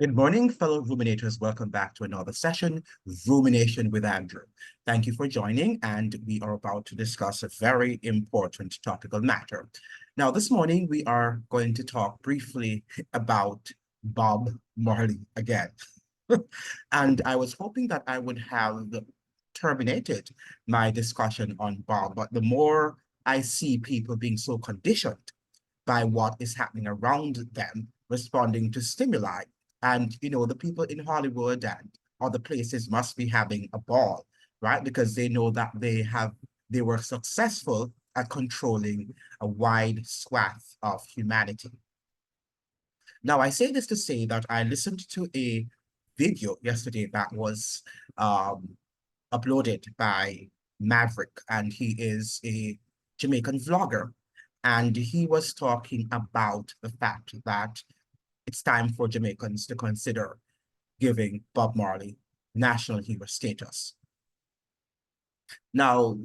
Good morning, fellow ruminators. Welcome back to another session, Rumination with Andrew. Thank you for joining, and we are about to discuss a very important topical matter. Now, this morning, we are going to talk briefly about Bob Marley again. And I was hoping that I would have terminated my discussion on Bob, but the more I see people being so conditioned by what is happening around them, responding to stimuli. And, the people in Hollywood and other places must be having a ball, right? Because they know that they were successful at controlling a wide swath of humanity. Now, I say this to say that I listened to a video yesterday that was uploaded by Maverick, and he is a Jamaican vlogger. And he was talking about the fact that it's time for Jamaicans to consider giving Bob Marley national hero status. Now,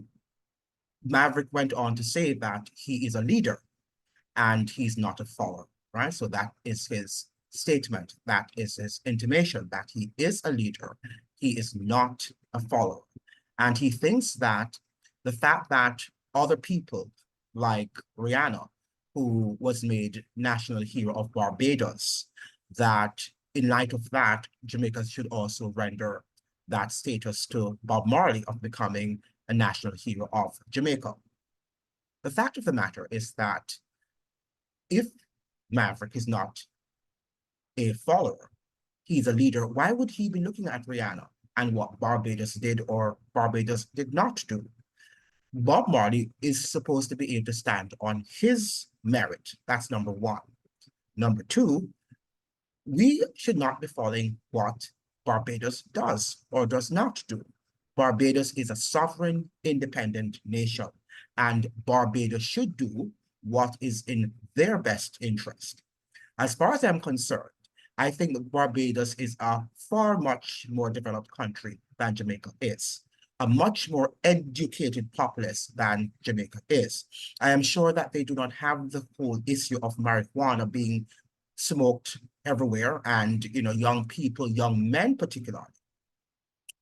Maverick went on to say that he is a leader and he's not a follower, right? So that is his statement. That is his intimation that he is a leader. He is not a follower. And he thinks that the fact that other people like Rihanna, who was made national hero of Barbados, that in light of that, Jamaica should also render that status to Bob Marley of becoming a national hero of Jamaica. The fact of the matter is that if Maverick is not a follower, he's a leader, why would he be looking at Rihanna and what Barbados did or Barbados did not do? Bob Marley is supposed to be able to stand on his merit. That's number one. Number two, we should not be following what Barbados does or does not do. Barbados is a sovereign, independent nation, and Barbados should do what is in their best interest. As far as I'm concerned, I think that Barbados is a far much more developed country than Jamaica is, a much more educated populace than Jamaica is. I am sure that they do not have the whole issue of marijuana being smoked everywhere, and young people, young men particularly,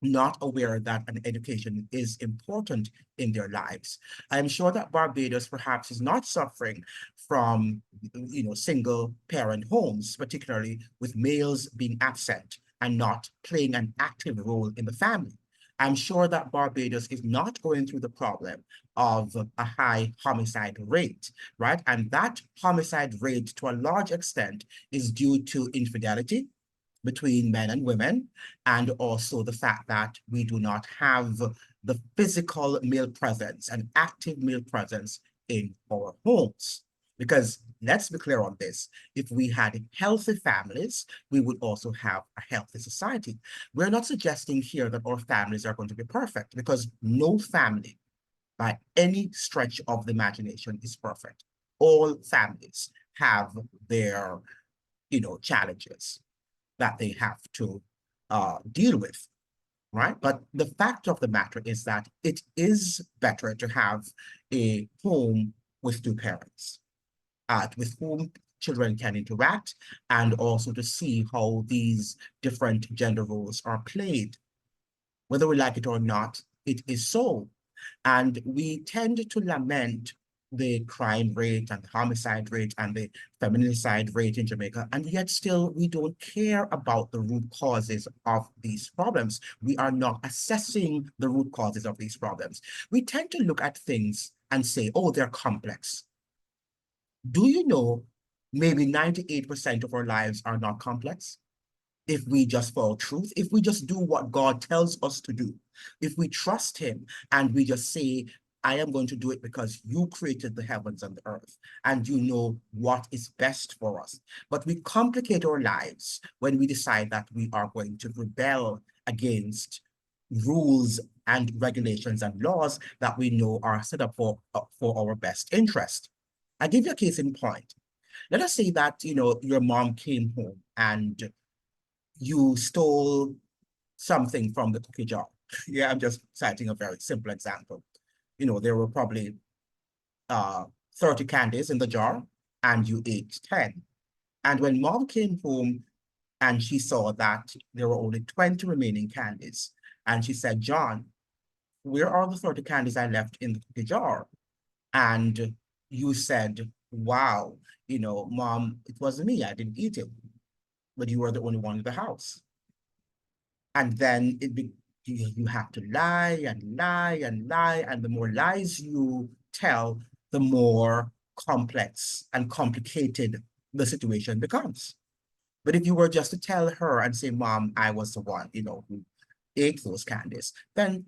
not aware that an education is important in their lives. I'm sure that Barbados perhaps is not suffering from, single parent homes, particularly with males being absent and not playing an active role in the family. I'm sure that Barbados is not going through the problem of a high homicide rate, right? And that homicide rate, to a large extent, is due to infidelity between men and women, and also the fact that we do not have the physical male presence, an active male presence in our homes. Because let's be clear on this, if we had healthy families, we would also have a healthy society. We're not suggesting here that our families are going to be perfect, because no family by any stretch of the imagination is perfect. All families have their, challenges that they have to deal with, right? But the fact of the matter is that it is better to have a home with two parents, with whom children can interact, and also to see how these different gender roles are played. Whether we like it or not, it is so. And we tend to lament the crime rate and the homicide rate and the feminicide rate in Jamaica, and yet still we don't care about the root causes of these problems. We are not assessing the root causes of these problems. We tend to look at things and say, oh, they're complex. Do you know maybe 98% of our lives are not complex? If we just follow truth, if we just do what God tells us to do, if we trust him and we just say, I am going to do it because you created the heavens and the earth, and you know what is best for us. But we complicate our lives when we decide that we are going to rebel against rules and regulations and laws that we know are set up for our best interest. I give you a case in point. Let us say that, your mom came home and you stole something from the cookie jar. Yeah, I'm just citing a very simple example. There were probably 30 candies in the jar and you ate 10. And when mom came home, And she saw that there were only 20 remaining candies. And she said, John, where are the 30 candies I left in the cookie jar? And you said, wow, Mom, it wasn't me, I didn't eat it, but you were the only one in the house. And then you have to lie and lie and lie, and the more lies you tell, the more complex and complicated the situation becomes. But if you were just to tell her and say, Mom, I was the one, who ate those candies, then,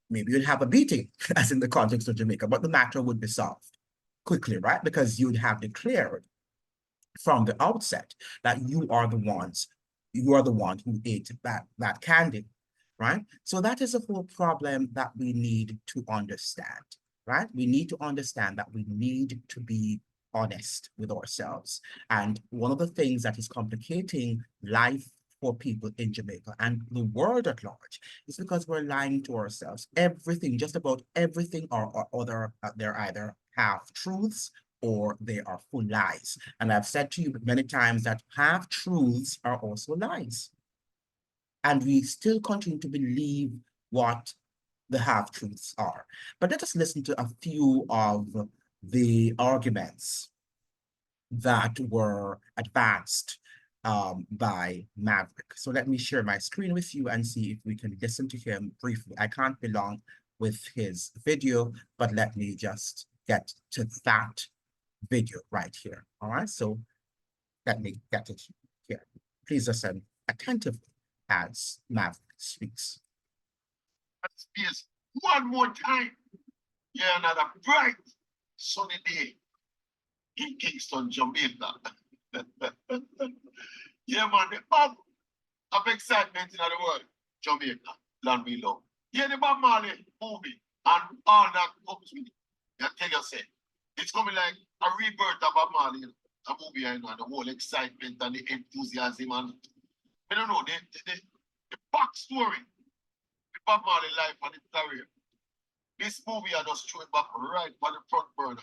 maybe you'd have a beating, as in the context of Jamaica, but the matter would be solved quickly, right? Because you'd have declared from the outset that you are the one who ate that candy, right? So that is a whole problem that we need to understand, right? We need to understand that we need to be honest with ourselves. And one of the things that is complicating life for people in Jamaica and the world at large is because we're lying to ourselves. Everything, just about everything, are other, they're either half truths or they are full lies. And I've said to you many times that half truths are also lies. And we still continue to believe what the half truths are. But let us listen to a few of the arguments that were advanced by Maverick. So let me share my screen with you and see if we can listen to him briefly. I can't be long with his video, but let me just get to that video right here. All right, so let me get it here. Please listen attentively as Maverick speaks. Space one more time. Yeah, another bright sunny day in Kingston, Jamaica. Yeah, man, the bug of excitement in the world, Jamaica, land we love. Yeah, the Bob Marley movie and all that comes with it. I tell you, say, it's coming like a rebirth of Bob Marley, a movie, and the whole excitement and the enthusiasm and I don't know, the backstory, the Bob Marley life and his career. This movie I just threw it back right on the front burner.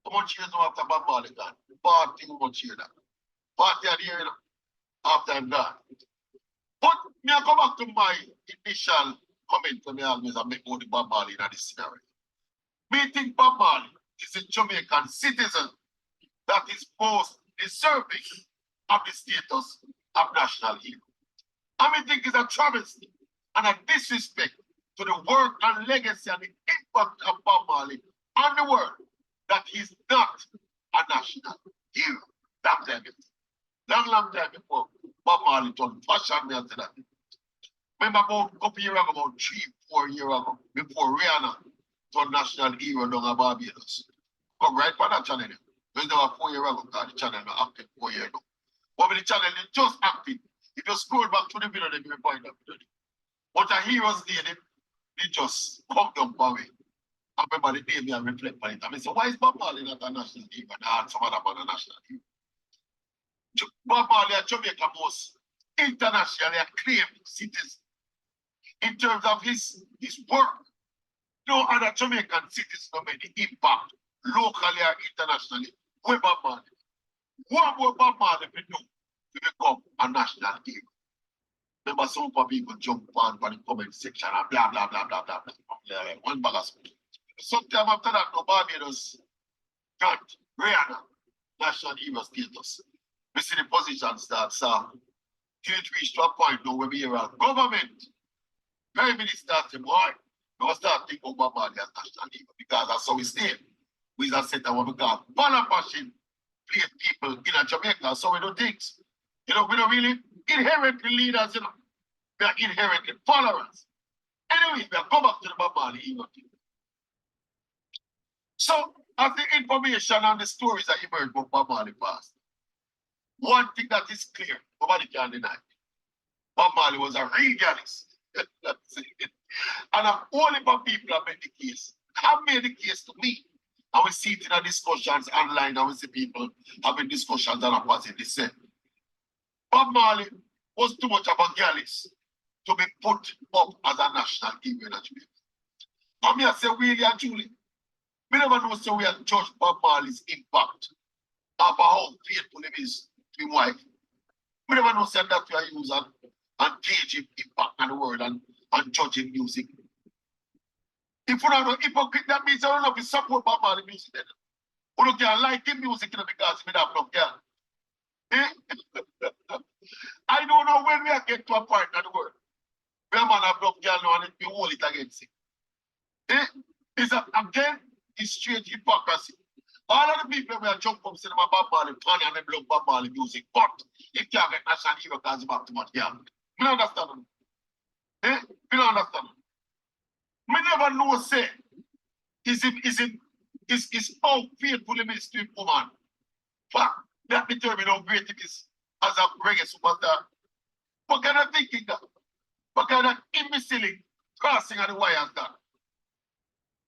How much years after Bob Marley gone? 40 much years that. 40 years after him gone. But me I come back to my initial comment when me always make about the Bob Marley in this scenario. Me think Bob Marley is a Jamaican citizen that is most deserving of the status of national hero. I mean, think it's a travesty and a disrespect to the work and legacy and the impact of Bob Marley on the world that he's not a national hero. Long time before Bob Marley turned fashion me after that. Remember about a couple years ago, about 3-4 years ago, before Rihanna turned national hero down at Barbados. Come right for that channel. When they were 4 years ago, because the channel not active 4 years ago. But when the channel is just active, if you scroll back to the video, then you will find that video. But a hero's day, they just come down for me. I remember the day me and reflect on it. I mean, so why is Bob Marley not a national hero and some other man a national hero? Bob Marley is Jamaica's most internationally acclaimed citizen. In terms of his work, no other Jamaican citizen have made the impact locally or internationally with Bob Marley. What would Bob Marley do to become a national hero? Remember, some people jump on the comment section and blah, blah, blah, blah, blah, blah. One bag of speech. Sometime after that, no Barbados grant Rihanna national hero status. We see the positions that it reached to a point now where we are government. Prime Minister said, boy, we start thinking about Bob Marley as national hero because that's how we stay. We are set what we call banner passion, play people in Jamaica, so we do things. We don't really inherently leaders, we are inherently followers. Anyway, we are come back to the Bob Marley hero thing. So, as the information and the stories that emerge from Bob Marley past, one thing that is clear, nobody can deny. Bob Marley was a regalist. And only people have made the case. Have made the case to me. And we see it in the discussions online, and we see people having discussions and opposite the same. Bob Marley was too much of a gallus to be put up as a national hero in Jamaica. And me I say, Willie and Julie, we never know so we are judge Bob Marley's impact about how faithful he is to his wife. We never know said that we are using and gauging impact on the world and judging music. If we don't know hypocrite, that means I don't know if we support Bob Marley music then. We don't care like the music because we have no care. I don't know when we are get to a point in the world where man have no girl now and we hold it against it. It's again, it's straight hypocrisy. All of the people who are jump from cinema Bob Marley, Tony and them love Bob Marley music, but if you get national hero because back too much, yeah. We don't understand. We don't understand. We never know say is how faithful it is to a woman. Fact that determine how great it is as a reggae superstar. What kind of thinking that? What kind of imbecile crossing of the wires that?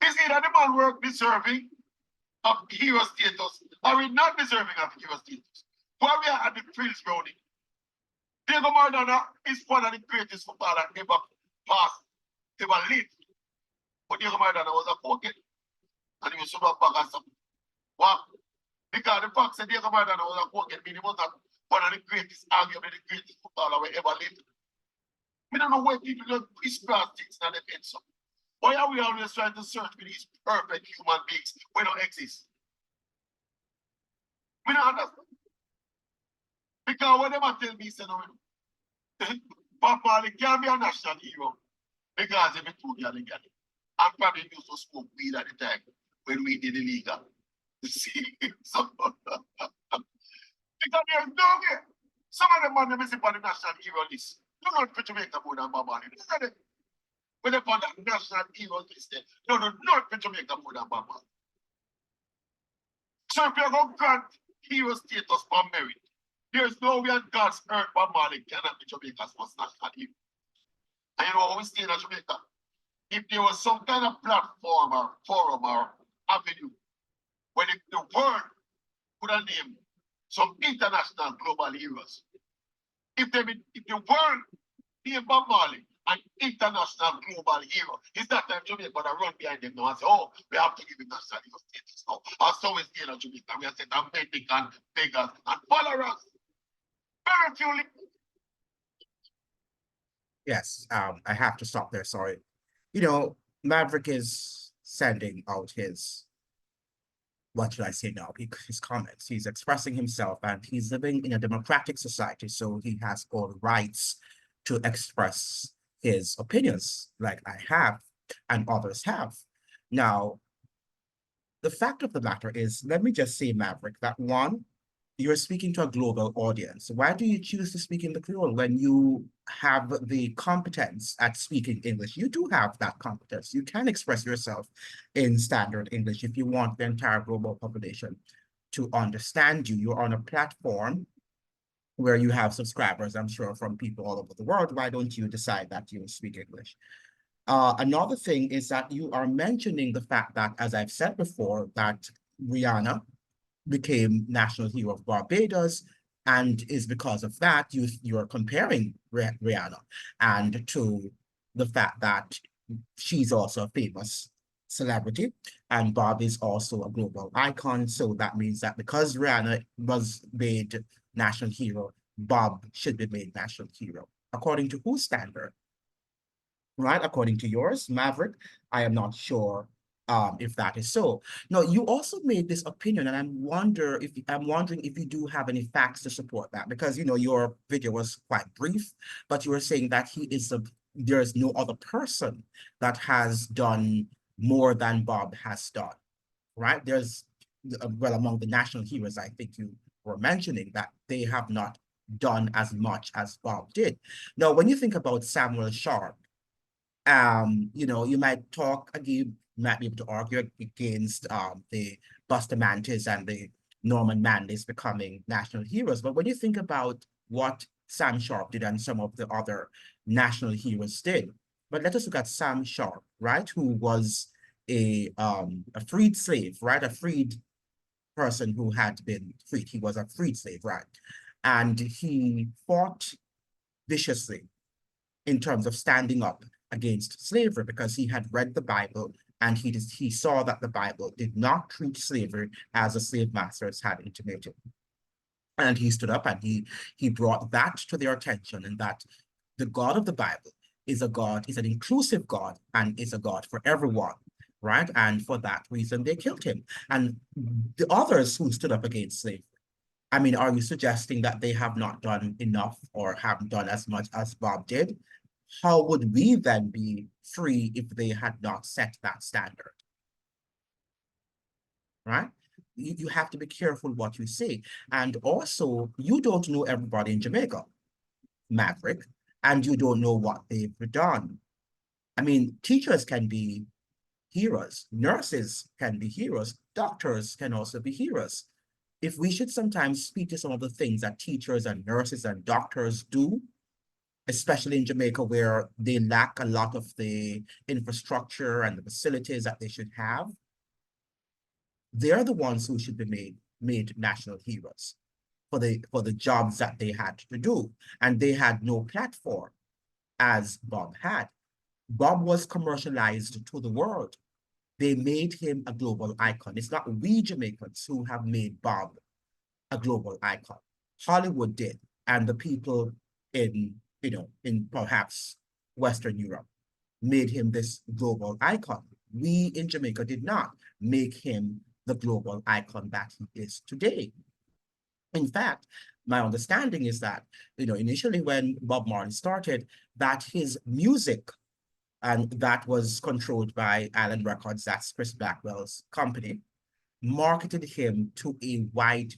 Is either the man work deserving of hero status or is not deserving of hero status? While we are at the Prince Browning, Diego Maradona is one of the greatest footballers ever passed, ever lived. But Diego Maradona was a pocket and he was super back at something. Wow. Because the fact that Diego Maradona was a pocket means he was not one of the greatest, arguably the greatest footballer we ever lived. We don't know why people don't express things in their heads. Why are we always trying to search for these perfect human beings who don't exist? We don't understand. Because whatever tell me, say no, Bob Marley can't be a national hero because if it's too young, and probably used to smoke weed at the time when we did illegal. See? So, because there's no way. Some of them are missing on the national hero list. Do not put Jamaica more than Bob Marley. Look at it. When they put that national hero list there, no, not put Jamaica more than Bob Marley. So if you're going to grant hero status for merit, there's no way on God's earth Bob Marley cannot be Jamaica's first national hero. And you know how we stay in Jamaica? If there was some kind of platform or forum or avenue where the world could have named some international global heroes. If the world named Bob Marley an international global hero, it's that time Jamaica gonna run behind them now and say, oh, we have to give him national hero status now. And so is the Jamaica. We are saying American beggars and followers. Very few. Yes, I have to stop there, sorry. You know, Maverick is sending out his, what should I say now, his comments. He's expressing himself and he's living in a democratic society, so he has all rights to express his opinions like I have and others have. Now, the fact of the matter is, let me just say, Maverick, that one, you're speaking to a global audience. Why do you choose to speak in the Creole when you have the competence at speaking English? You do have that competence. You can express yourself in standard English if you want the entire global population to understand you. You're on a platform where you have subscribers, I'm sure, from people all over the world. Why don't you decide that you speak English? Another thing is that you are mentioning the fact that, as I've said before, that Rihanna became national hero of Barbados, and is because of that you're comparing Rihanna and to the fact that she's also a famous celebrity and Bob is also a global icon. So that means that because Rihanna was made national hero, Bob should be made national hero. According to whose standard? Right? According to yours, Maverick, I am not sure if that is so. No, you also made this opinion, and I'm wondering if you do have any facts to support that, because you know your video was quite brief, but you were saying that there is no other person that has done more than Bob has done, right? There's well, among the national heroes, I think you were mentioning that they have not done as much as Bob did. Now, when you think about Samuel Sharp, you know, you might be able to argue against the Bustamantes and the Norman Manleys becoming national heroes. But when you think about what Sam Sharp did and some of the other national heroes did, but let us look at Sam Sharp, right, who was a freed slave, right, a freed person who had been freed. He was a freed slave, right, and he fought viciously in terms of standing up against slavery because he had read the Bible and he saw that the Bible did not treat slavery as the slave masters had intimated. And he stood up and he brought that to their attention, and that the God of the Bible is a God, is an inclusive God, and is a God for everyone, right? And for that reason, they killed him. And the others who stood up against slavery, I mean, are you suggesting that they have not done enough or haven't done as much as Bob did? How would we then be free if they had not set that standard? Right? You have to be careful what you say. And also, you don't know everybody in Jamaica, Maverick, and you don't know what they've done. I mean, teachers can be heroes, nurses can be heroes, doctors can also be heroes. If we should sometimes speak to some of the things that teachers and nurses and doctors do, especially in Jamaica, where they lack a lot of the infrastructure and the facilities that they should have, they're the ones who should be made national heroes for the jobs that they had to do. And they had no platform as Bob had. Bob was commercialized to the world. They made him a global icon. It's not we Jamaicans who have made Bob a global icon. Hollywood did, and the people in, in perhaps Western Europe made him this global icon. We in Jamaica did not make him the global icon that he is today. In fact, my understanding is that, initially when Bob Marley started, that his music, and that was controlled by Island Records, that's Chris Blackwell's company, marketed him to white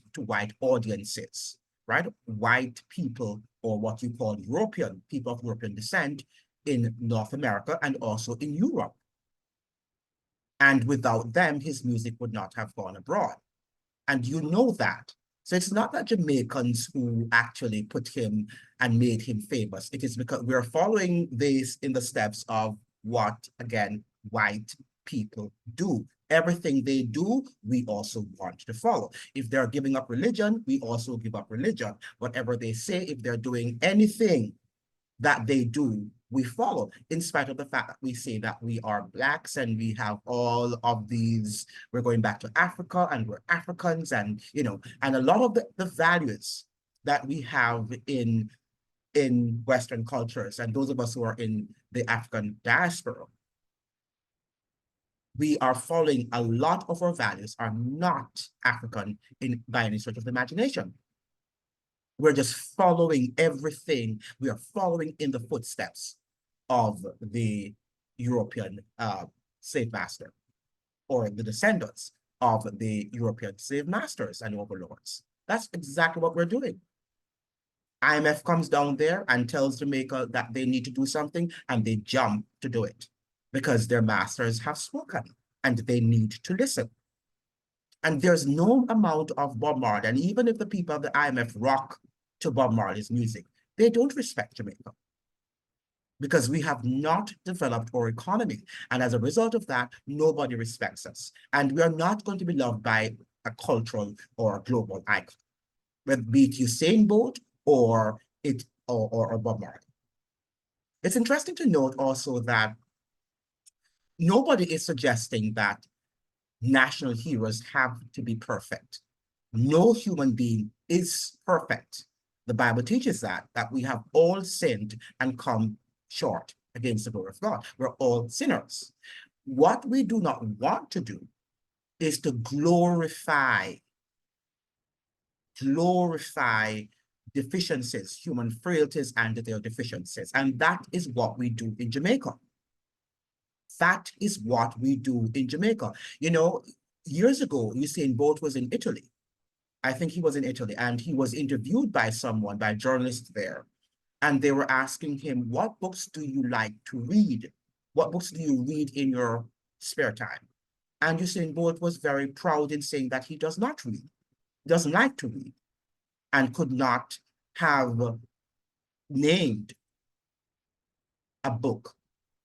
audiences, right? White people, or what you call European, people of European descent in North America and also in Europe. And without them, his music would not have gone abroad. And you know that. So it's not that Jamaicans who actually put him and made him famous. It is because we're following this in the steps of what, again, white people do. Everything they do, we also want to follow. If they're giving up religion, we also give up religion. Whatever they say, if they're doing anything that they do, we follow, in spite of the fact that we say that we are Blacks and we have all of these, we're going back to Africa and we're Africans, and and a lot of the values that we have in Western cultures, and those of us who are in the African diaspora, we are following, a lot of our values are not African by any stretch of the imagination. We're just following everything. We are following in the footsteps of the European slave master, or the descendants of the European slave masters and overlords. That's exactly what we're doing. IMF comes down there and tells Jamaica that they need to do something, and they jump to do it because their masters have spoken and they need to listen. And there's no amount of Bob Marley, and even if the people of the IMF rock to Bob Marley's music, they don't respect Jamaica because we have not developed our economy. And as a result of that, nobody respects us. And we are not going to be loved by a cultural or a global icon, whether it be Usain Bolt or Bob Marley. It's interesting to note also that nobody is suggesting that national heroes have to be perfect. No human being is perfect. The Bible teaches that we have all sinned and come short against the glory of God. We're all sinners. What we do not want to do is to glorify deficiencies, human frailties, and their deficiencies. And that is what we do in Jamaica. That is what we do in Jamaica. Years ago, Usain Bolt was in Italy. I think he was in Italy, and he was interviewed by a journalist there. And they were asking him, what books do you like to read? What books do you read in your spare time? And Usain Bolt was very proud in saying that he does not read, doesn't like to read, and could not have named a book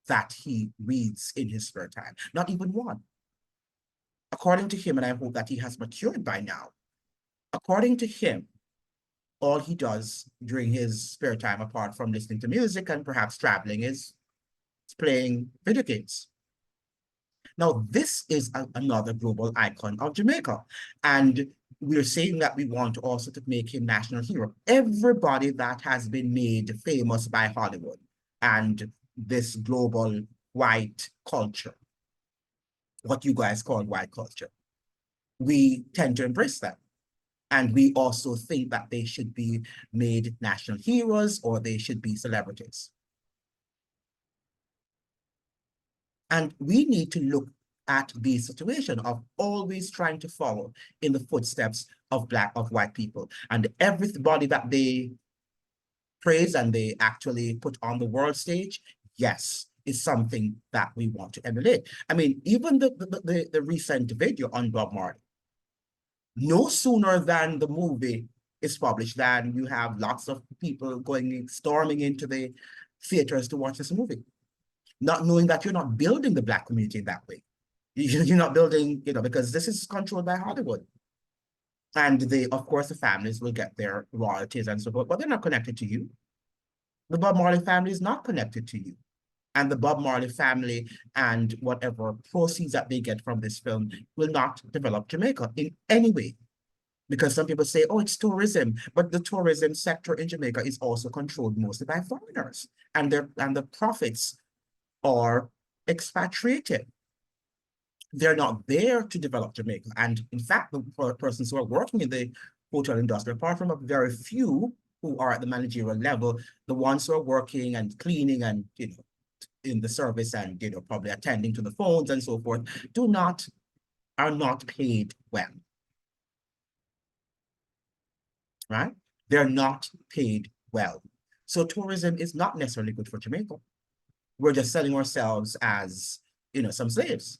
that he reads in his spare time, not even one. According to him, and I hope that he has matured by now, according to him, all he does during his spare time, apart from listening to music and perhaps traveling, is playing video games. Now, this is another global icon of Jamaica. And we're saying that we want also to make him national hero. Everybody that has been made famous by Hollywood and this global white culture, what you guys call white culture, we tend to embrace them. And we also think that they should be made national heroes or they should be celebrities. And we need to look at the situation of always trying to follow in the footsteps of white people. And everybody that they praise and they actually put on the world stage, yes, is something that we want to emulate. I mean, even the recent video on Bob Marley, no sooner than the movie is published than you have lots of people storming into the theaters to watch this movie, not knowing that you're not building the Black community in that way. You're not building, because this is controlled by Hollywood. And of course, the families will get their royalties and so forth, but they're not connected to you. The Bob Marley family is not connected to you. And the Bob Marley family and whatever proceeds that they get from this film will not develop Jamaica in any way. Because some people say, oh, it's tourism, but the tourism sector in Jamaica is also controlled mostly by foreigners, and the profits are expatriated. They're not there to develop Jamaica. And in fact, the persons who are working in the hotel industry, apart from a very few who are at the managerial level, the ones who are working and cleaning and, in the service and, probably attending to the phones and so forth, are not paid well. Right? They're not paid well. So tourism is not necessarily good for Jamaica. We're just selling ourselves as, some slaves.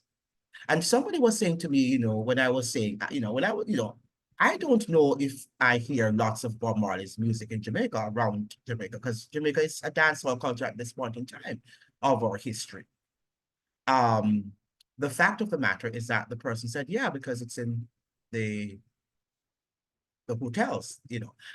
And somebody was saying to me, when I was saying, I don't know if I hear lots of Bob Marley's music in Jamaica, around Jamaica, because Jamaica is a dancehall culture at this point in time of our history. The fact of the matter is that the person said, yeah, because it's in the hotels,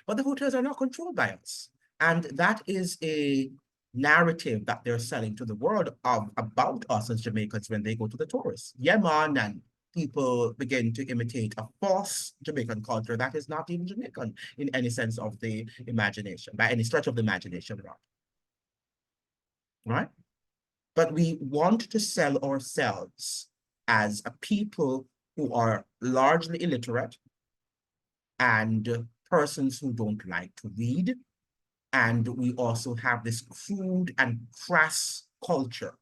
but the hotels are not controlled by us. And that is a narrative that they're selling to the world about us as Jamaicans when they go to the tourists. Yeah, man, and people begin to imitate a false Jamaican culture that is not even Jamaican in any sense of the imagination, by any stretch of the imagination, right? But we want to sell ourselves as a people who are largely illiterate and persons who don't like to read. And we also have this crude and crass culture.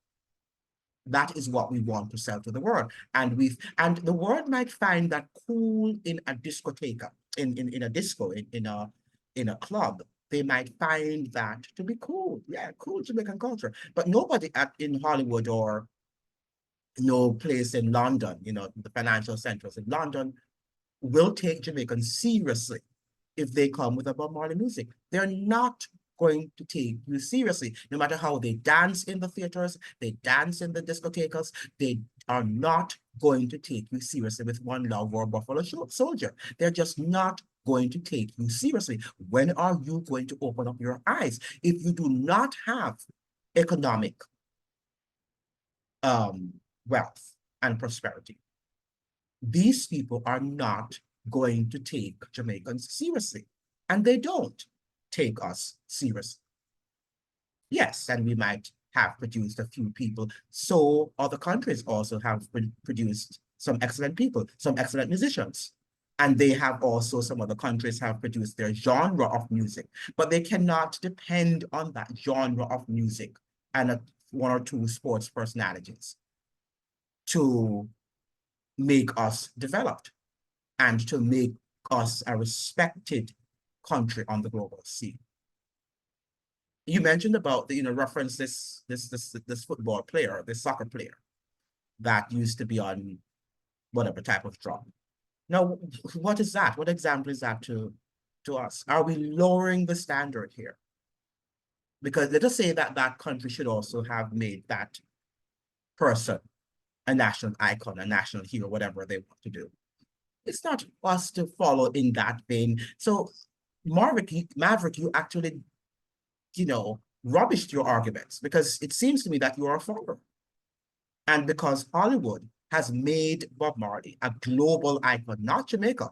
That is what we want to sell to the world. And the world might find that cool in a discotheque, in a disco, in a club. They might find that to be cool. Yeah, cool Jamaican culture. But nobody in Hollywood or no place in London, the financial centers in London, will take Jamaicans seriously if they come with a Bob Marley music. They're not going to take you seriously. No matter how they dance in the theaters, they dance in the discotheques, they are not going to take you seriously with One Love or Buffalo Soldier. They're just not going to take you seriously. When are you going to open up your eyes? If you do not have economic wealth and prosperity, these people are not going to take Jamaicans seriously. And they don't take us seriously. Yes, and we might have produced a few people. So other countries also have produced some excellent people, some excellent musicians. And they have also, some other countries have produced their genre of music, but they cannot depend on that genre of music and one or two sports personalities to make us developed and to make us a respected country on the global scene. You mentioned about the, reference this football player, this soccer player that used to be on whatever type of drug. Now, what is that? What example is that to us? Are we lowering the standard here? Because let us say that that country should also have made that person a national icon, a national hero, whatever they want to do. It's not us to follow in that vein. So Maverick, you actually, rubbished your arguments, because it seems to me that you are a follower. And because Hollywood has made Bob Marley a global icon, not Jamaica,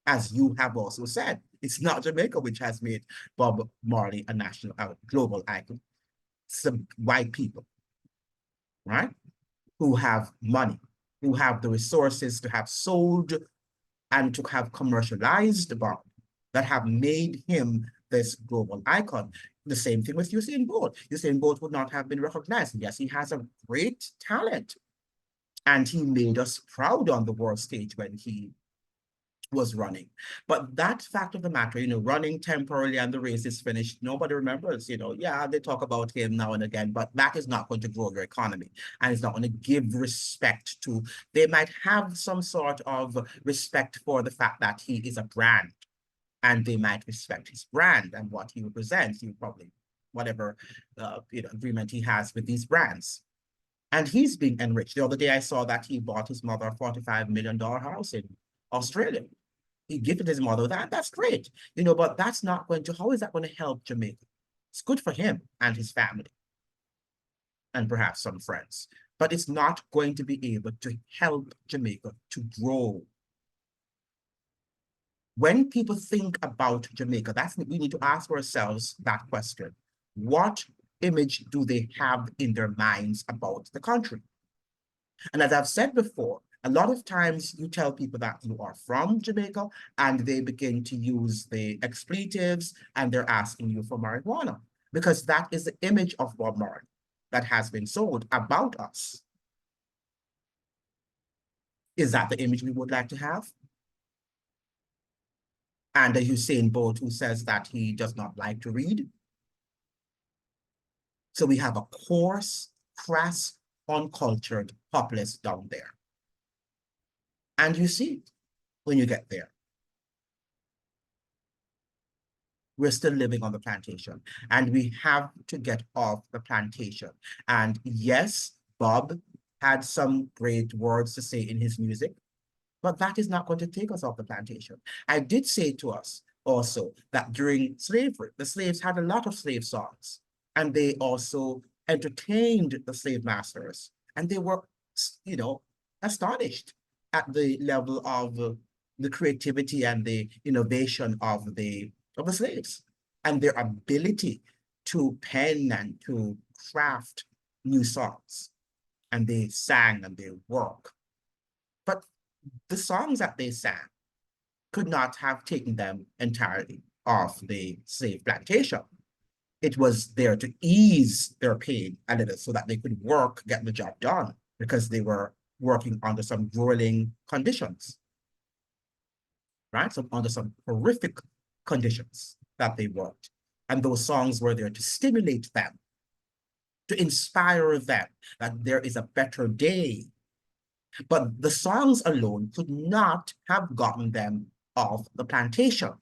as you have also said. It's not Jamaica which has made Bob Marley a global icon. Some white people, right, who have money, who have the resources to have sold and to have commercialized Bob, that have made him this global icon. The same thing with Usain Bolt. Usain Bolt would not have been recognized. Yes, he has a great talent, and he made us proud on the world stage when he was running. But that fact of the matter, running temporarily and the race is finished, nobody remembers, yeah, they talk about him now and again, but that is not going to grow your economy, and it's not going to give respect to, they might have some sort of respect for the fact that he is a brand, and they might respect his brand and what he represents. He probably, whatever, agreement he has with these brands. And he's being enriched. The other day I saw that he bought his mother a $45 million house in Australia. He gifted his mother that. That's great, but that's not going to, how is that going to help Jamaica? It's good for him and his family and perhaps some friends, but it's not going to be able to help Jamaica to grow. When people think about Jamaica, we need to ask ourselves that question. What image do they have in their minds about the country? And as I've said before, a lot of times you tell people that you are from Jamaica and they begin to use the expletives and they're asking you for marijuana, because that is the image of Bob Marley that has been sold about us. Is that the image we would like to have? And a Usain Bolt who says that he does not like to read. So we have a coarse, crass, uncultured populace down there. And you see it when you get there. We're still living on the plantation, and we have to get off the plantation. And yes, Bob had some great words to say in his music, but that is not going to take us off the plantation. I did say to us also that during slavery, the slaves had a lot of slave songs, and they also entertained the slave masters, and they were, astonished at the level of the creativity and the innovation of the slaves and their ability to pen and to craft new songs. And they sang and they work. But the songs that they sang could not have taken them entirely off the slave plantation. It was there to ease their pain a little so that they could work, get the job done, because they were working under some grueling conditions, right? So under some horrific conditions that they worked. And those songs were there to stimulate them, to inspire them that there is a better day. But the songs alone could not have gotten them off the plantation.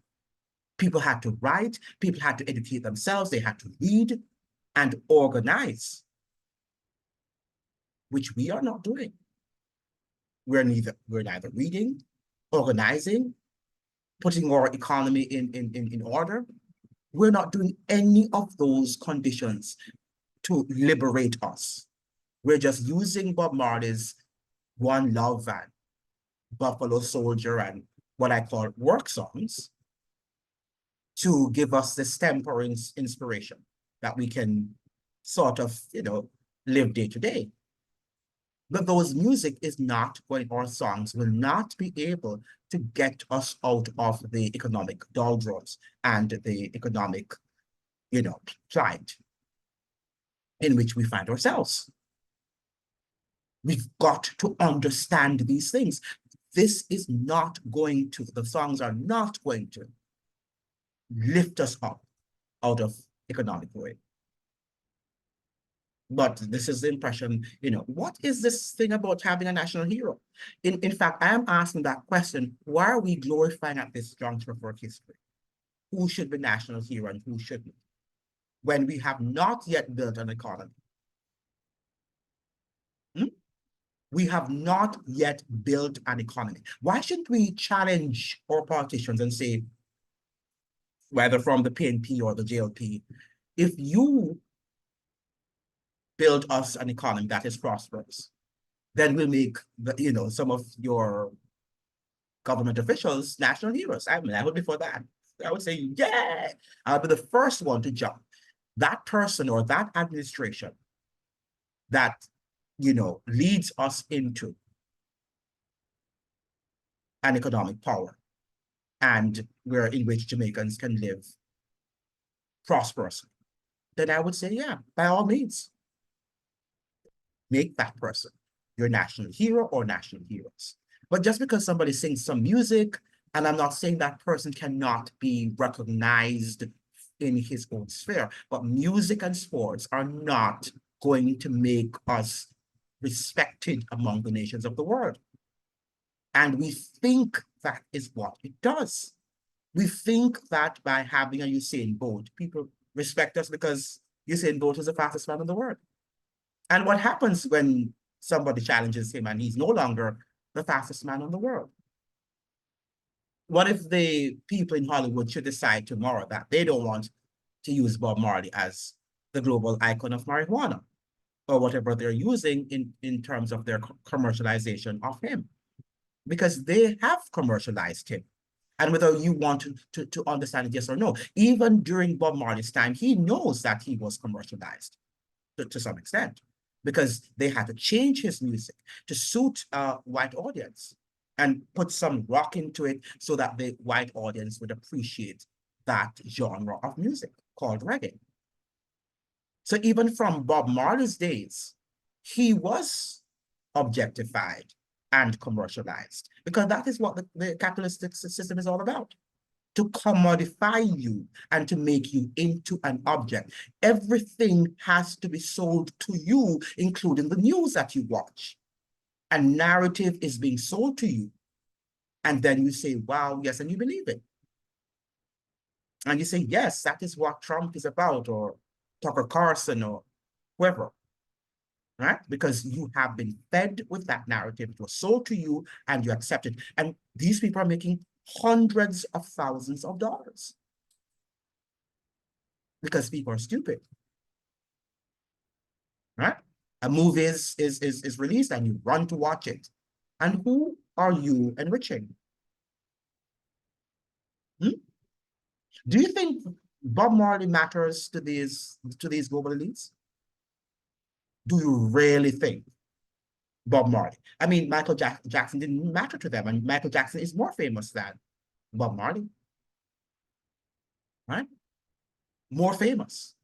People had to write, people had to educate themselves, they had to read and organize, which we are not doing. We're neither reading, organizing, putting our economy in order. We're not doing any of those conditions to liberate us. We're just using Bob Marley's One Love and Buffalo Soldier and what I call work songs to give us this temporary inspiration that we can sort of, live day to day. But those music is not going, our songs will not be able to get us out of the economic doldrums and the economic, plight in which we find ourselves. We've got to understand these things. This is not going to, the songs are not going to lift us up out of economic ruin. But this is the impression, what is this thing about having a national hero? In fact, I am asking that question, why are we glorifying at this juncture of our history? Who should be national hero and who shouldn't? When we have not yet built an economy. We have not yet built an economy. Why shouldn't we challenge our politicians and say, whether from the PNP or the JLP, if you build us an economy that is prosperous, then we'll make some of your government officials national heroes. I mean, I would be for that. I would say, yeah, I'll be the first one to jump. That person or that administration that leads us into an economic power and where in which Jamaicans can live prosperously, then I would say, yeah, by all means, make that person your national hero or national heroes. But just because somebody sings some music, and I'm not saying that person cannot be recognized in his own sphere, but music and sports are not going to make us respected among the nations of the world. And we think that is what it does. We think that by having a Usain Bolt, people respect us because Usain Bolt is the fastest man in the world. And what happens when somebody challenges him and he's no longer the fastest man in the world? What if the people in Hollywood should decide tomorrow that they don't want to use Bob Marley as the global icon of marijuana or whatever they're using in terms of their commercialization of him? Because they have commercialized him. And whether you want to understand it, yes or no, even during Bob Marley's time, he knows that he was commercialized to some extent because they had to change his music to suit a white audience and put some rock into it so that the white audience would appreciate that genre of music called reggae. So even from Bob Marley's days, he was objectified and commercialized because that is what the capitalistic system is all about. To commodify you and to make you into an object. Everything has to be sold to you, including the news that you watch. A narrative is being sold to you. And then you say, wow, yes, and you believe it. And you say, yes, that is what Trump is about, or Tucker Carlson, or whoever. Right? Because you have been fed with that narrative. It was sold to you and you accept it. And these people are making hundreds of thousands of dollars because people are stupid, right? A movie is released and you run to watch it. And who are you enriching? Do you think Bob Marley matters to these global elites? Do you really think Bob Marley? I mean, Michael Jackson didn't matter to them, and Michael Jackson is more famous than Bob Marley, right? More famous.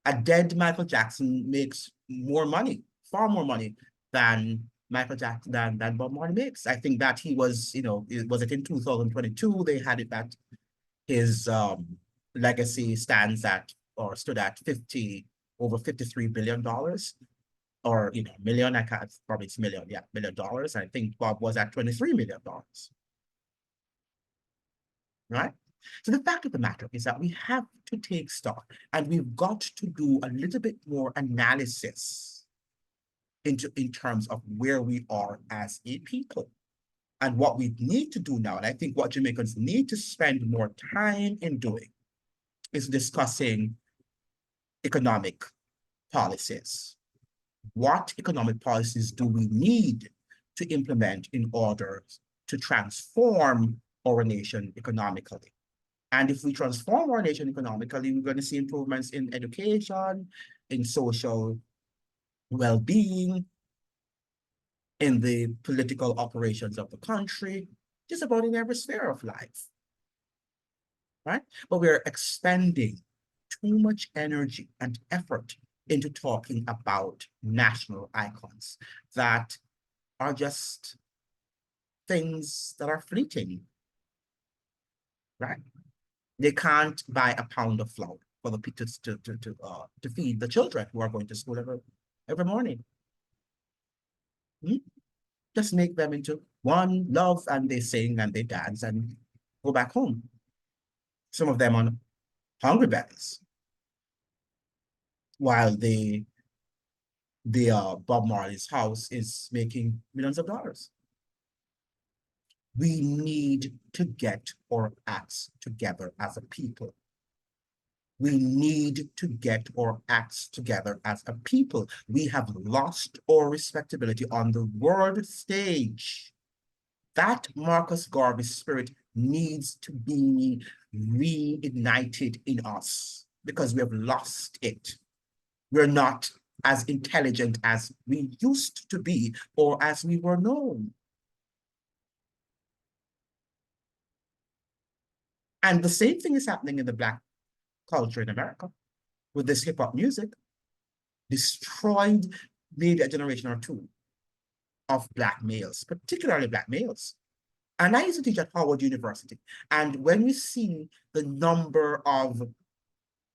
A dead Michael Jackson makes more money, far more money than Michael Jackson than Bob Marley makes. I think that he was, was it in 2022? They had it that his legacy stands at or stood at over $53 billion, or million. I can't, probably it's million, yeah, $1 million. I think Bob was at $23 million, right? So the fact of the matter is that we have to take stock and we've got to do a little bit more analysis in terms of where we are as a people and what we need to do now. And I think what Jamaicans need to spend more time in doing is discussing economic policies. What economic policies do we need to implement in order to transform our nation economically? And if we transform our nation economically, we're going to see improvements in education, in social well-being, in the political operations of the country, just about in every sphere of life, right? But we're expending too much energy and effort into talking about national icons that are just things that are fleeting, right? They can't buy a pound of flour for the to feed the children who are going to school every morning. Just make them into one love, and they sing and they dance and go back home. Some of them on hungry bellies, while the Bob Marley's house is making millions of dollars. We need to get our acts together as a people. We need to get our acts together as a people. We have lost our respectability on the world stage. That Marcus Garvey spirit needs to be reignited in us because we have lost it. We're not as intelligent as we used to be or as we were known. And the same thing is happening in the Black culture in America with this hip hop music, destroyed maybe a generation or two of Black males, particularly Black males. And I used to teach at Howard University. And when we see the number of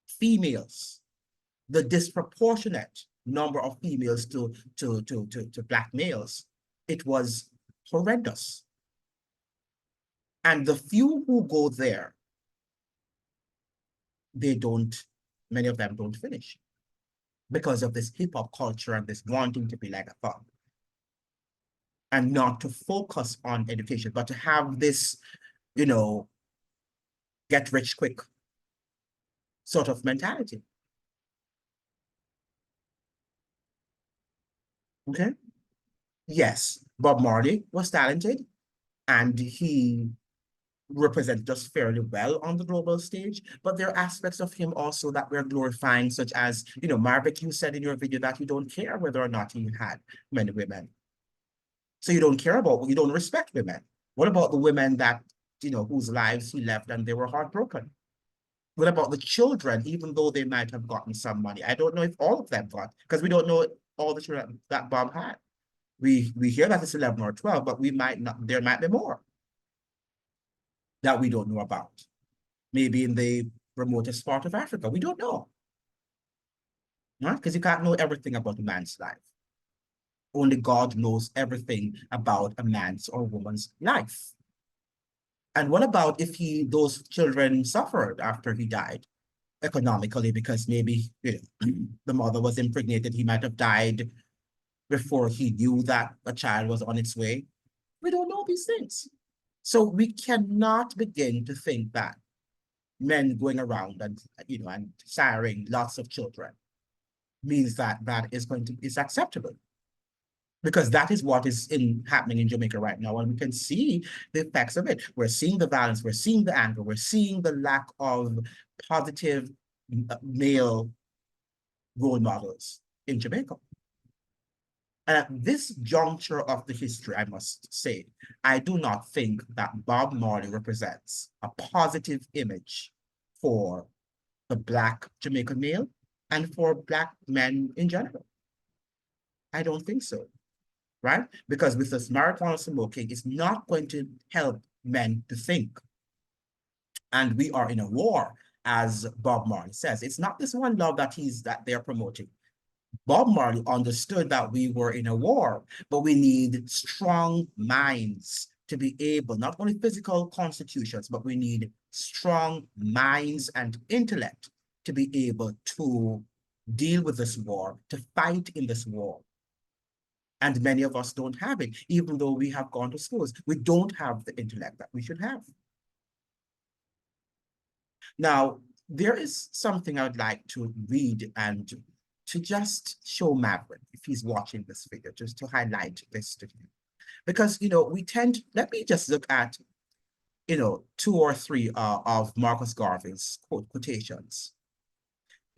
females, the disproportionate number of females to Black males, it was horrendous. And the few who go there, many of them don't finish because of this hip hop culture and this wanting to be like a thug. And not to focus on education, but to have this, get rich quick sort of mentality. Okay. Yes, Bob Marley was talented and he represented us fairly well on the global stage, but there are aspects of him also that we're glorifying, such as, Maverick, you said in your video that you don't care whether or not he had many women. So you don't respect women. What about the women that, whose lives he left and they were heartbroken? What about the children, even though they might have gotten some money? I don't know if all of them got, because we don't know all the children that Bob had. We hear that it's 11 or 12, but there might be more that we don't know about. Maybe in the remotest part of Africa, we don't know. Right? Because you can't know everything about a man's life. Only God knows everything about a man's or woman's life. And what about if those children suffered after he died economically because maybe the mother was impregnated, he might have died before he knew that a child was on its way? We don't know these things. So we cannot begin to think that men going around and siring lots of children means that is acceptable. Because that is what is happening in Jamaica right now. And we can see the effects of it. We're seeing the violence, we're seeing the anger, we're seeing the lack of positive male role models in Jamaica. And at this juncture of the history, I must say, I do not think that Bob Marley represents a positive image for the Black Jamaican male and for Black men in general. I don't think so. Right? Because with this marijuana smoking, it's not going to help men to think. And we are in a war, as Bob Marley says. It's not this one love that they're promoting. Bob Marley understood that we were in a war, but we need strong minds to be able, not only physical constitutions, but we need strong minds and intellect to be able to deal with this war, to fight in this war. And many of us don't have it, even though we have gone to schools. We don't have the intellect that we should have. Now, there is something I'd like to read and to just show Maverick, if he's watching this video, just to highlight this to him. Because, let me just look at, 2 or 3 of Marcus Garvey's quotations.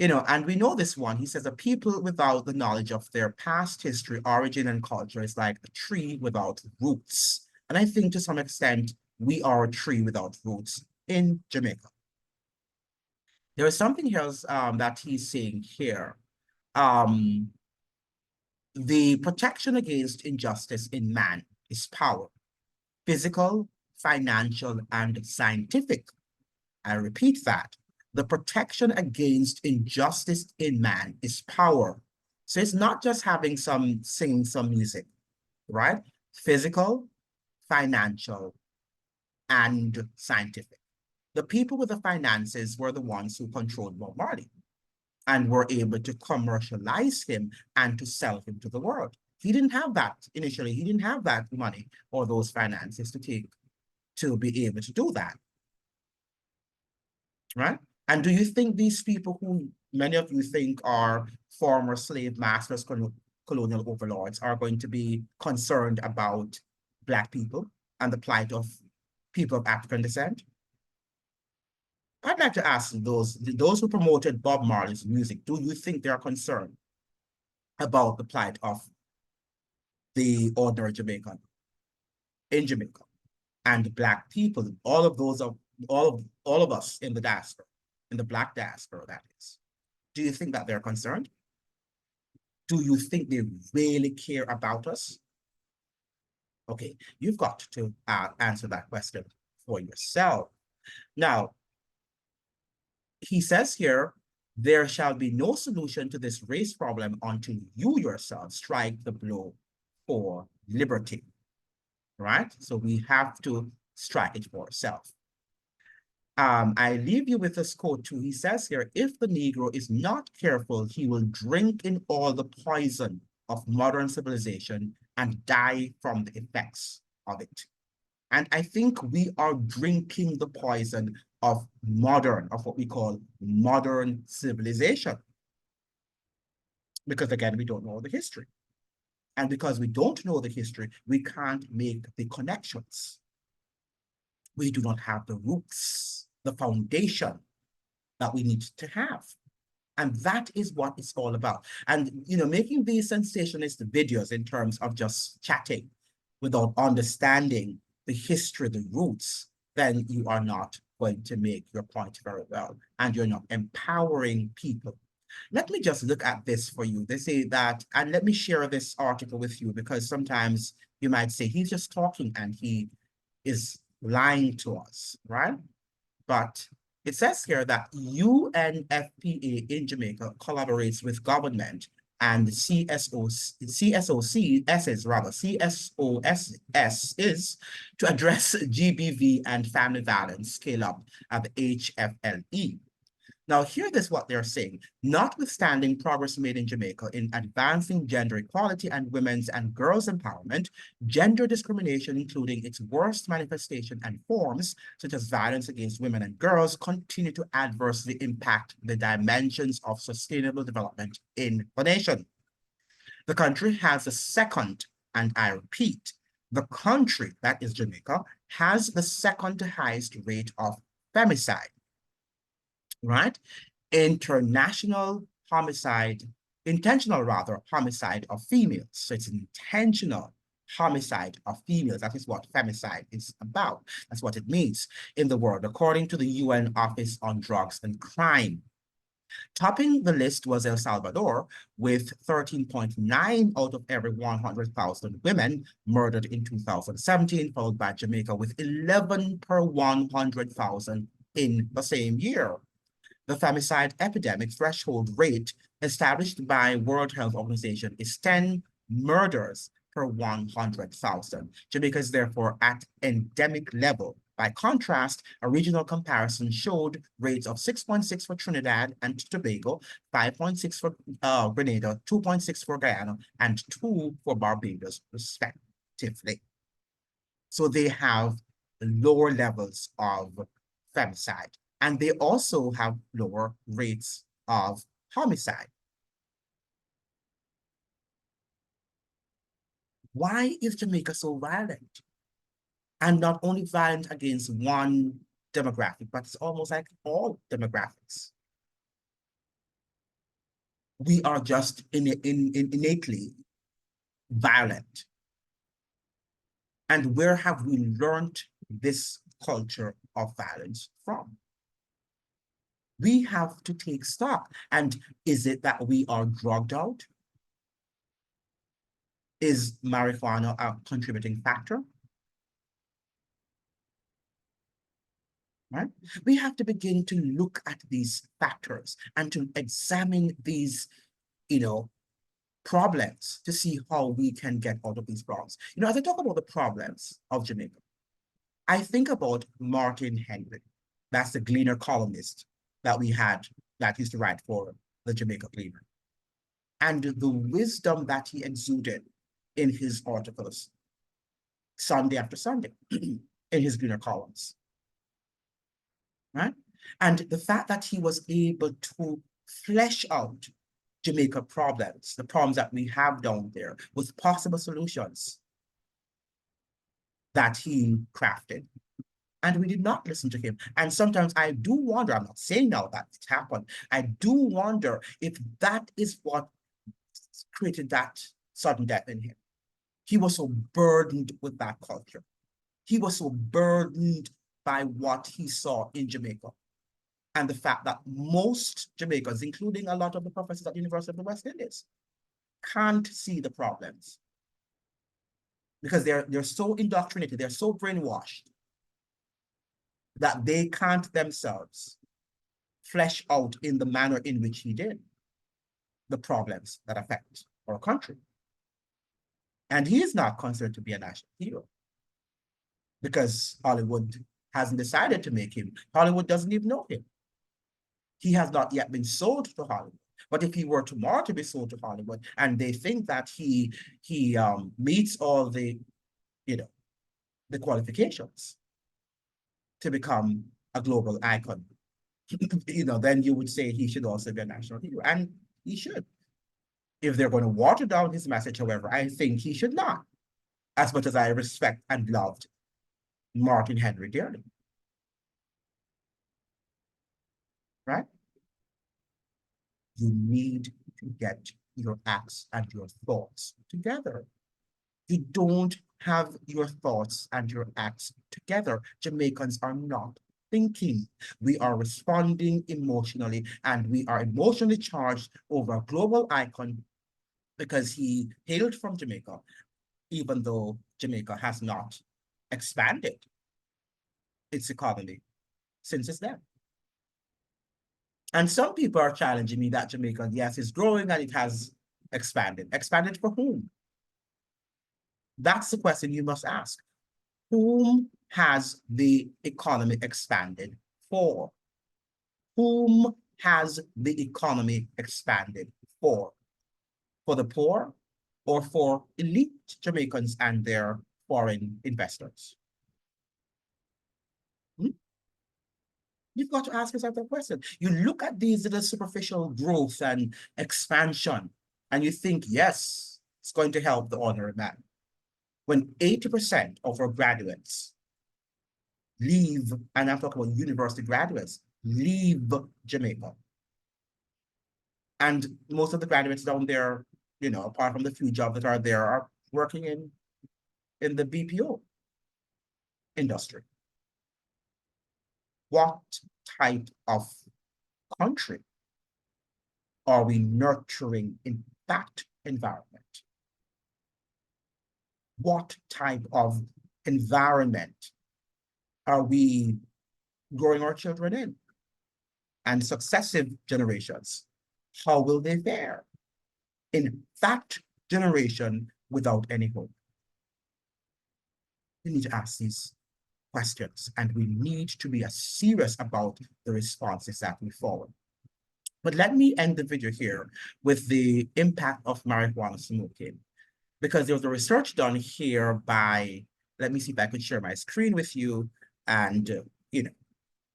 And we know this one. He says, a people without the knowledge of their past history, origin, and culture is like a tree without roots. And I think to some extent, we are a tree without roots in Jamaica. There is something else that he's saying here. The protection against injustice in man is power, physical, financial, and scientific. I repeat that. The protection against injustice in man is power. So it's not just singing some music, right? Physical, financial, and scientific. The people with the finances were the ones who controlled Bob Marley and were able to commercialize him and to sell him to the world. He didn't have that initially. He didn't have that money or those finances to be able to do that. Right? And do you think these people who many of you think are former slave masters, colonial overlords, are going to be concerned about Black people and the plight of people of African descent? I'd like to ask those who promoted Bob Marley's music, do you think they are concerned about the plight of the ordinary Jamaican in Jamaica and Black people, all of those of all of us in the diaspora, in the Black diaspora, that is? Do you think that they're concerned? Do you think they really care about us? Okay, you've got to answer that question for yourself. Now, he says here, there shall be no solution to this race problem until you yourself strike the blow for liberty, right? So we have to strike it for ourselves. I leave you with this quote too. He says here, if the Negro is not careful, he will drink in all the poison of modern civilization and die from the effects of it. And I think we are drinking the poison of what we call modern civilization. Because again, we don't know the history. And because we don't know the history, we can't make the connections. We do not have the roots, the foundation that we need to have. And that is what it's all about. And, making these sensationalist videos in terms of just chatting without understanding the history, the roots, then you are not going to make your point very well. And you're not empowering people. Let me just look at this for you. They say that, and let me share this article with you, because sometimes you might say, he's just talking and he is lying to us, right? But it says here that UNFPA in Jamaica collaborates with government and CSOS is to address GBV and family violence scale up at the HFLE. Now, hear this, what they're saying. Notwithstanding progress made in Jamaica in advancing gender equality and women's and girls' empowerment, gender discrimination, including its worst manifestation and forms, such as violence against women and girls, continue to adversely impact the dimensions of sustainable development in the nation. The country has the second, and I repeat, the country, that is Jamaica, has the second highest rate of femicide. Right? Intentional homicide of females. So it's an intentional homicide of females. That is what femicide is about. That's what it means in the world, according to the UN Office on Drugs and Crime. Topping the list was El Salvador, with 13.9 out of every 100,000 women murdered in 2017, followed by Jamaica with 11 per 100,000 in the same year. The femicide epidemic threshold rate established by World Health Organization is 10 murders per 100,000. Jamaica is therefore at endemic level. By contrast, a regional comparison showed rates of 6.6 for Trinidad and Tobago, 5.6 for Grenada, 2.6 for Guyana, and 2 for Barbados, respectively. So they have lower levels of femicide. And they also have lower rates of homicide. Why is Jamaica so violent? And not only violent against one demographic, but it's almost like all demographics. We are just innately violent. And where have we learned this culture of violence from? We have to take stock. And is it that we are drugged out? Is marijuana a contributing factor? Right? We have to begin to look at these factors and to examine these, problems to see how we can get out of these problems. As I talk about the problems of Jamaica, I think about Martin Henry. That's the Gleaner columnist that we had that used to write for the Jamaica Gleaner. And the wisdom that he exuded in his articles, Sunday after Sunday, in his Gleaner columns. Right? And the fact that he was able to flesh out Jamaica problems, the problems that we have down there, with possible solutions that he crafted. And we did not listen to him. And sometimes I do wonder, I'm not saying now that it happened, I do wonder if that is what created that sudden death in him. He was so burdened with that culture. He was so burdened by what he saw in Jamaica. And the fact that most Jamaicans, including a lot of the professors at the University of the West Indies, can't see the problems because they're so indoctrinated, they're so brainwashed that they can't themselves flesh out in the manner in which he did the problems that affect our country. And he is not considered to be a national hero because Hollywood hasn't decided to make him. Hollywood doesn't even know him. He has not yet been sold to Hollywood. But if he were tomorrow to be sold to Hollywood and they think that he meets all the, the qualifications to become a global icon, then you would say he should also be a national hero. And he should. If they're going to water down his message, however, I think he should not, as much as I respect and loved Martin Henry dearly. Right? You need to get your acts and your thoughts together. You don't have your thoughts and your acts together. Jamaicans are not thinking. We are responding emotionally, and we are emotionally charged over a global icon because he hailed from Jamaica, even though Jamaica has not expanded its economy since its death. And some people are challenging me that Jamaica, yes, is growing and it has expanded. Expanded for whom? That's the question you must ask. Whom has the economy expanded for? Whom has the economy expanded for? For the poor or for elite Jamaicans and their foreign investors? You've got to ask yourself that question. You look at these little superficial growth and expansion, and you think, yes, it's going to help the ordinary man. When 80% of our graduates leave, and I'm talking about university graduates, leave Jamaica. And most of the graduates down there, apart from the few jobs that are there, are working in the BPO industry. What type of country are we nurturing in that environment? What type of environment are we growing our children in? And successive generations, how will they fare in that generation without any hope? We need to ask these questions, and we need to be serious about the responses that we forward. But let me end the video here with the impact of marijuana smoking, because there was a research done here by, let me see if I could share my screen with you, and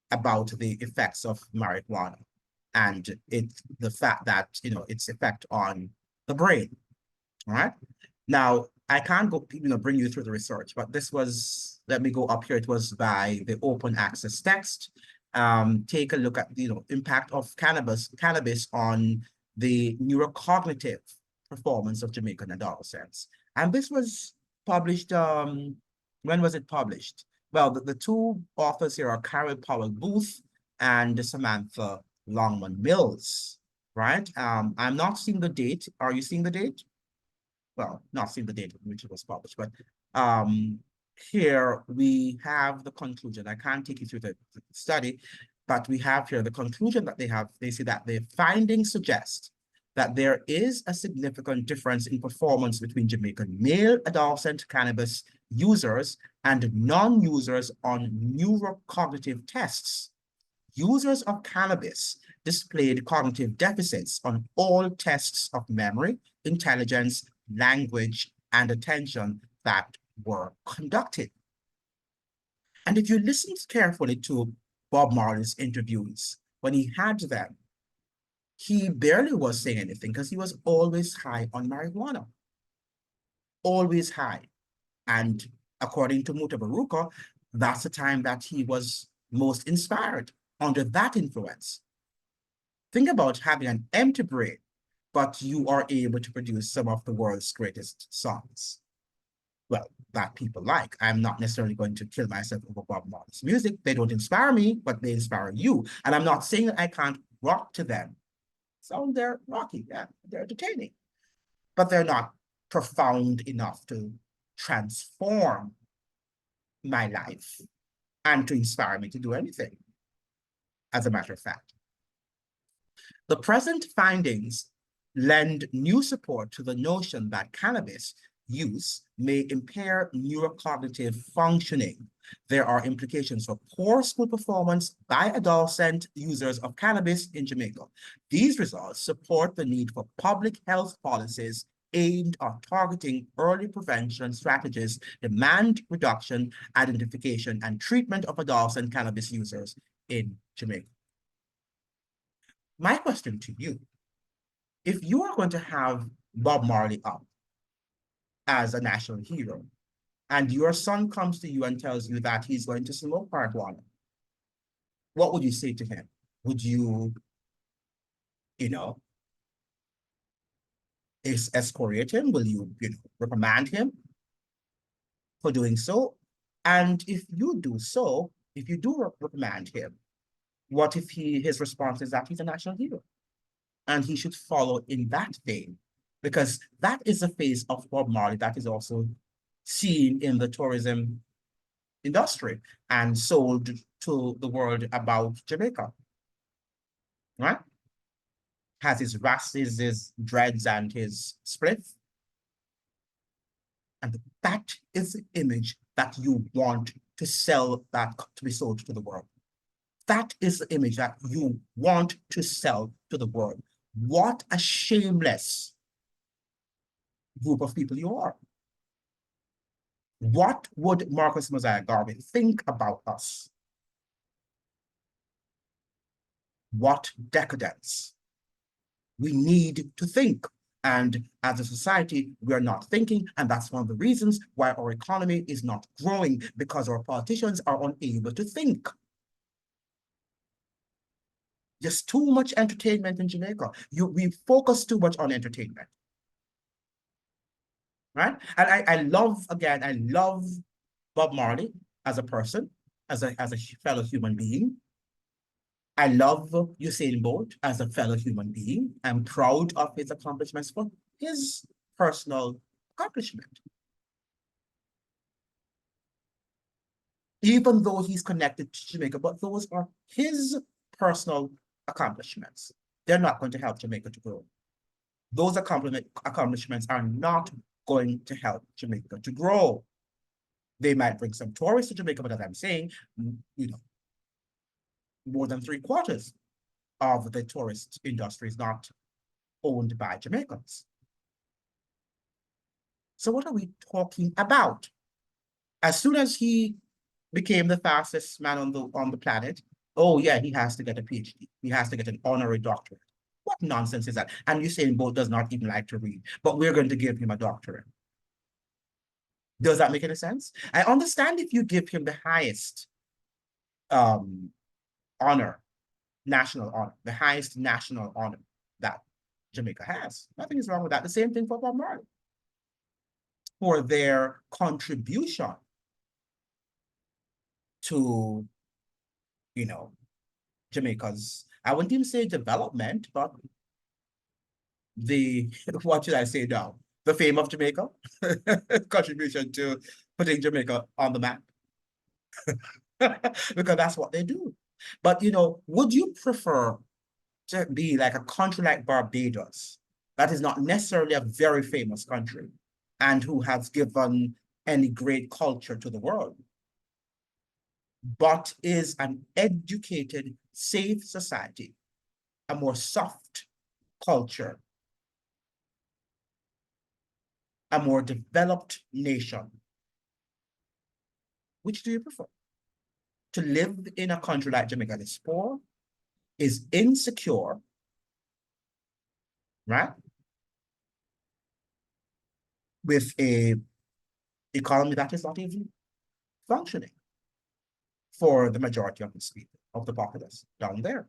about the effects of marijuana and the fact that its effect on the brain. All right. Now, I can't go, bring you through the research, but this was, let me go up here. It was by the open access text. Take a look at the impact of cannabis on the neurocognitive performance of Jamaican adolescents. And this was published, when was it published? Well, the two authors here are Carol Powell Booth and Samantha Longman Mills, right? I'm not seeing the date. Are you seeing the date? Well, not seeing the date in which it was published, but here we have the conclusion. I can't take you through the study, but we have here the conclusion that they have. They say that the findings suggest that there is a significant difference in performance between Jamaican male adolescent cannabis users and non-users on neurocognitive tests. Users of cannabis displayed cognitive deficits on all tests of memory, intelligence, language, and attention that were conducted. And if you listen carefully to Bob Marley's interviews, when he had them, he barely was saying anything because he was always high on marijuana. Always high. And according to Mutabaruka, that's the time that he was most inspired, under that influence. Think about having an empty brain, but you are able to produce some of the world's greatest songs. Well, that people like. I'm not necessarily going to kill myself over Bob Marley's music. They don't inspire me, but they inspire you. And I'm not saying that I can't rock to them. So they're rocky, yeah, they're entertaining, but they're not profound enough to transform my life and to inspire me to do anything, as a matter of fact. The present findings lend new support to the notion that cannabis use may impair neurocognitive functioning. There are implications for poor school performance by adolescent users of cannabis in Jamaica. These results support the need for public health policies aimed at targeting early prevention strategies, demand reduction, identification, and treatment of adolescent cannabis users in Jamaica. My question to you, if you are going to have Bob Marley up as a national hero, and your son comes to you and tells you that he's going to smoke marijuana, what would you say to him? Would you, excoriate him? Will you, reprimand him for doing so? And if you do so, if you do reprimand him, what if his response is that he's a national hero? And he should follow in that vein, because that is a phase of Bob Marley that is also seen in the tourism industry and sold to the world about Jamaica, right? Has his rastas, his dreads, and his spliff. And that is the image that you want to sell, that to be sold to the world. That is the image that you want to sell to the world. What a shameless group of people you are. What would Marcus Mosiah Garvey think about us? What decadence? We need to think. And as a society, we are not thinking. And that's one of the reasons why our economy is not growing, because our politicians are unable to think. Just too much entertainment in Jamaica. We focus too much on entertainment. Right? And I love Bob Marley as a person, as a fellow human being. I love Usain Bolt as a fellow human being. I'm proud of his accomplishments, for his personal accomplishment. Even though he's connected to Jamaica, but those are his personal accomplishments. They're not going to help Jamaica to grow. Those accomplishments are not going to help Jamaica to grow. They might bring some tourists to Jamaica, but as I'm saying, more than 3/4 of the tourist industry is not owned by Jamaicans. So what are we talking about? As soon as he became the fastest man on the planet, oh yeah, he has to get a PhD. He has to get an honorary doctorate. What nonsense is that? And Usain Bolt does not even like to read, but we're going to give him a doctorate. Does that make any sense? I understand if you give him the highest honor, national honor, the highest national honor that Jamaica has. Nothing is wrong with that. The same thing for Bob Marley, for their contribution to, Jamaica's, I wouldn't even say development, but what should I say now? The fame of Jamaica, contribution to putting Jamaica on the map, because that's what they do. But, would you prefer to be like a country like Barbados, that is not necessarily a very famous country and who has given any great culture to the world, but is an educated, safe society, a more soft culture, a more developed nation? Which do you prefer? to live in a country like Jamaica that is poor, is insecure, right? With a economy that is not even functioning for the majority of its people, of the populace down there.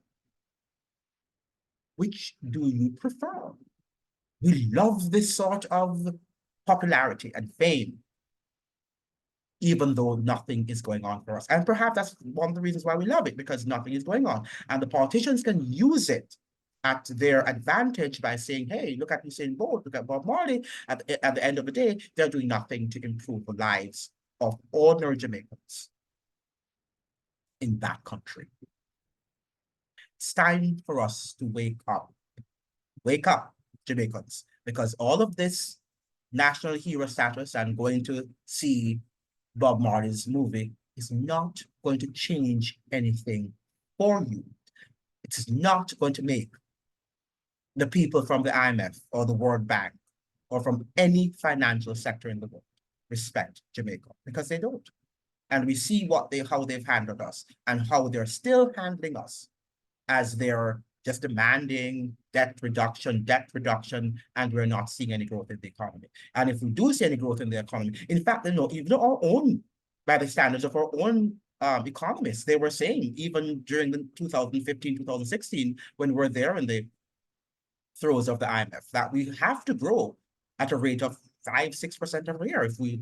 Which do you prefer? We love this sort of popularity and fame, even though nothing is going on for us. And perhaps that's one of the reasons why we love it, because nothing is going on. And the politicians can use it at their advantage by saying, hey, look at Usain Bolt, look at Bob Marley. At the end of the day, they're doing nothing to improve the lives of ordinary Jamaicans in that country. It's time for us to wake up. Wake up, Jamaicans, because all of this national hero status and going to see Bob Marley's movie is not going to change anything for you. It is not going to make the people from the IMF or the World Bank or from any financial sector in the world respect Jamaica, because they don't. And we see how they've handled us and how they're still handling us, as they're just demanding debt reduction, and we're not seeing any growth in the economy. And if we do see any growth in the economy, in fact, even our own, by the standards of our own economists, they were saying, even during the 2015, 2016, when we're there in the throes of the IMF, that we have to grow at a rate of 5-6% every year if we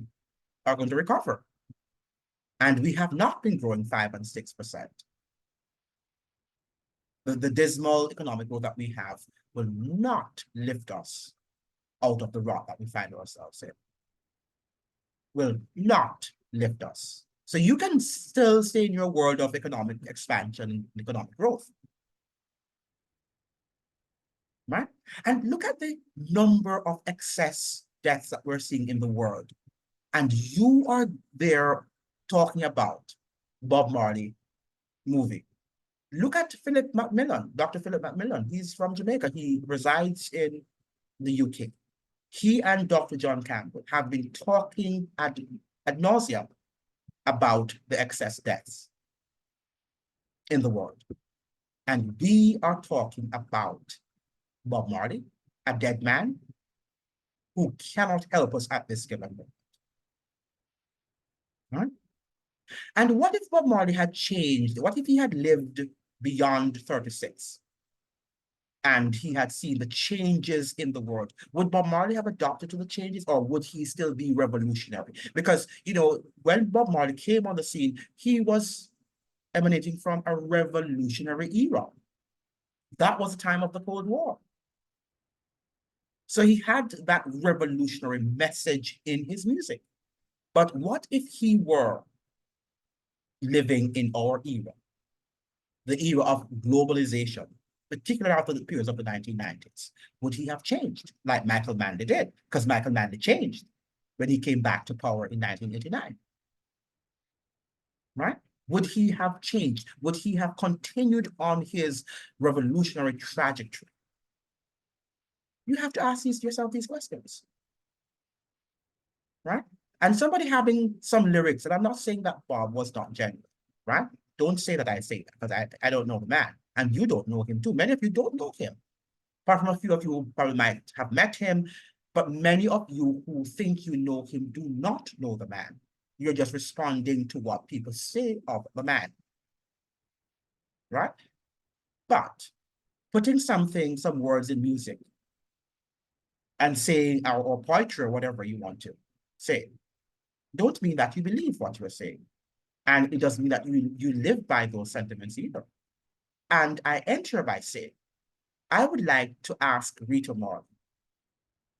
are going to recover. And we have not been growing 5 and 6%. The dismal economic growth that we have will not lift us out of the rut that we find ourselves in. Will not lift us. So you can still stay in your world of economic expansion and economic growth. Right? And look at the number of excess deaths that we're seeing in the world. And you are there talking about Bob Marley movie. Look at Philip Macmillan, Dr. Philip Macmillan. He's from Jamaica. He resides in the UK. He and Dr. John Campbell have been talking ad nauseum about the excess deaths in the world. And we are talking about Bob Marley, a dead man who cannot help us at this given moment. Right? And what if Bob Marley had changed? What if he had lived beyond 36 and he had seen the changes in the world? Would Bob Marley have adapted to the changes, or would he still be revolutionary? Because, you know, when Bob Marley came on the scene, he was emanating from a revolutionary era. That was the time of the Cold War. So he had that revolutionary message in his music. But what if he were living in our era, the era of globalization, particularly after the periods of the 1990s? Would he have changed like Michael Manley did? Because Michael Manley changed when he came back to power in 1989. Right? Would he have changed? Would he have continued on his revolutionary trajectory? You have to ask yourself these questions. Right? And somebody having some lyrics, and I'm not saying that Bob was not genuine, right? Don't say that I say that, because I don't know the man, and you don't know him too. Many of you don't know him. Apart from a few of you who probably might have met him, but many of you who think you know him do not know the man. You're just responding to what people say of the man, right? But putting some words in music and saying, or poetry, or whatever you want to say, don't mean that you believe what you're saying. And it doesn't mean that you live by those sentiments either. And I enter by saying, I would like to ask Rita Marley,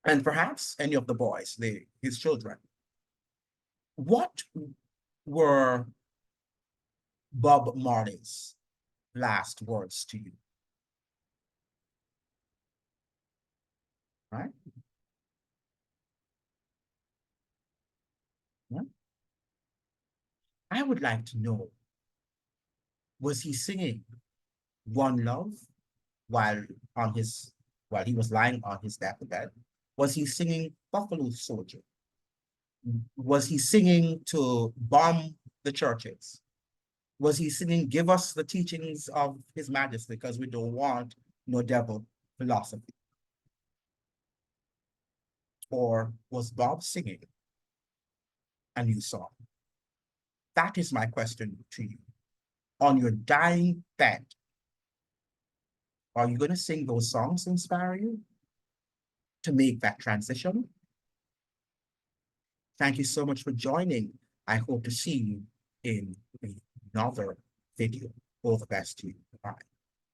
and perhaps any of the boys, his children, what were Bob Marley's last words to you? Right? Right? I would like to know, was he singing One Love while he was lying on his deathbed? Was he singing Buffalo Soldier? Was he singing to bomb the churches? Was he singing, give us the teachings of His Majesty because we don't want no devil philosophy? Or was Bob singing a new song? That is my question to you. On your dying bed, are you going to sing those songs that inspire you to make that transition? Thank you so much for joining. I hope to see you in another video. All the best to you. Bye.